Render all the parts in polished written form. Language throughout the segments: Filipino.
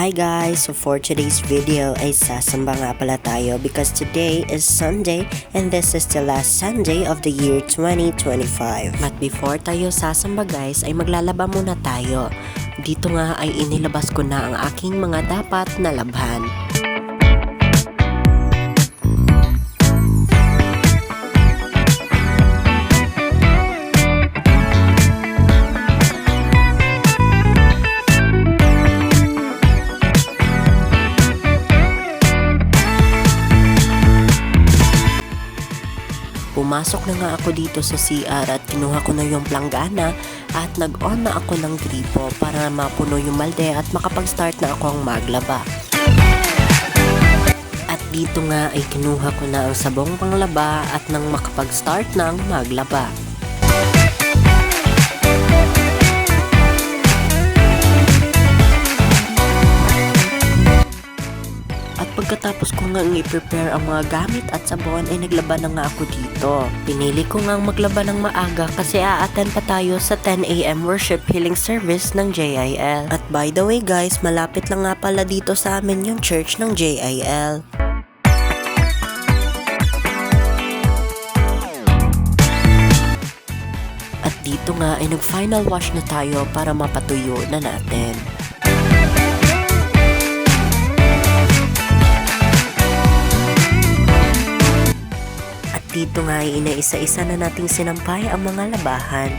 Hi guys! So for today's video ay sasamba nga pala tayo because today is Sunday and this is the last Sunday of the year 2025. But before tayo sasamba guys ay maglalaba muna tayo. Dito nga ay inilabas ko na ang aking mga dapat na labhan. Pumasok na nga ako dito sa CR at kinuha ko na yung planggana at nag-on na ako ng gripo para mapuno yung balde at makapag-start na ako ang maglaba. At dito nga ay kinuha ko na ang sabong panglaba at nang makapag-start na ang maglaba. Pagkatapos ko nga i-prepare ang mga gamit at sabon ay naglaba na nga ako dito. Pinili ko nga maglaba ng maaga kasi a-attend pa tayo sa 10 AM worship healing service ng JIL. At by the way guys, malapit lang nga pala dito sa amin yung church ng JIL. At dito nga ay nag-final wash na tayo para mapatuyo na natin. Dito nga ay inaisa-isa na nating sinampay ang mga labahan.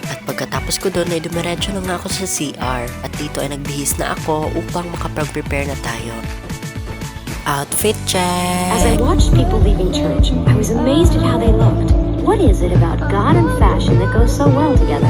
At pagkatapos ko doon ay dumiretso na nga ako sa CR. At dito ay nagbihis na ako upang makapag-prepare na tayo. Outfit check! As I watched people leaving church, I was amazed at how they looked. What is it about God and fashion that goes so well together?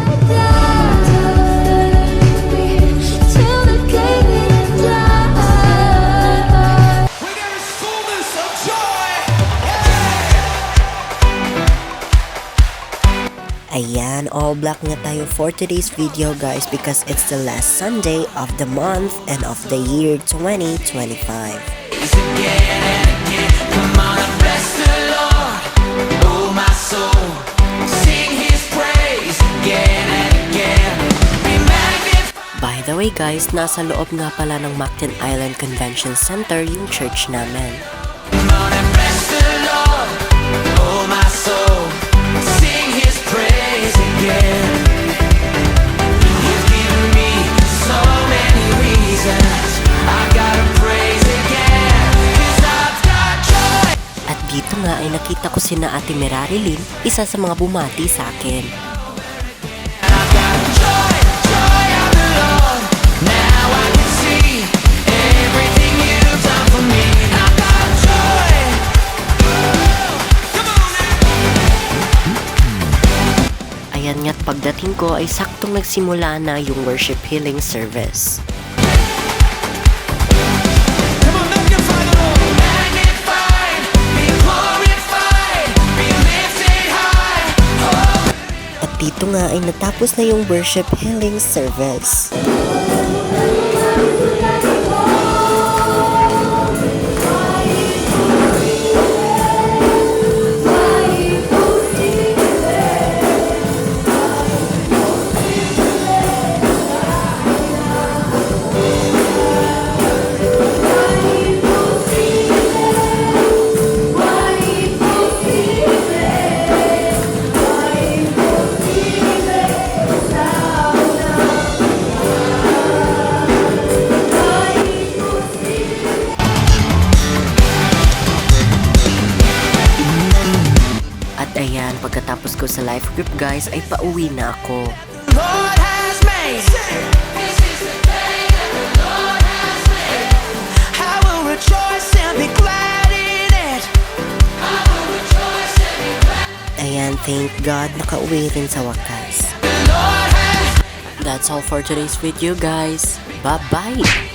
Ayan, all black nga tayo for today's video guys because it's the last Sunday of the month and of the year 2025. By the way guys, nasa loob nga pala ng Mactan Island Convention Center yung church namin. Dito nga ay nakita ko sina Ate Merarilyn, isa sa mga bumati sa akin. Ayan nga't pagdating ko ay saktong nagsimula na yung worship healing service. Dito nga ay natapos na yung worship healing service. Ayan, pagkatapos ko sa life group guys ay pauwi na ako. Lord has made. This is the day that the Lord has made. I will rejoice and be glad in it. I will rejoice and be glad. Ayan, thank God nakauwi rin sa wakas. That's all for today's video guys. Bye-bye!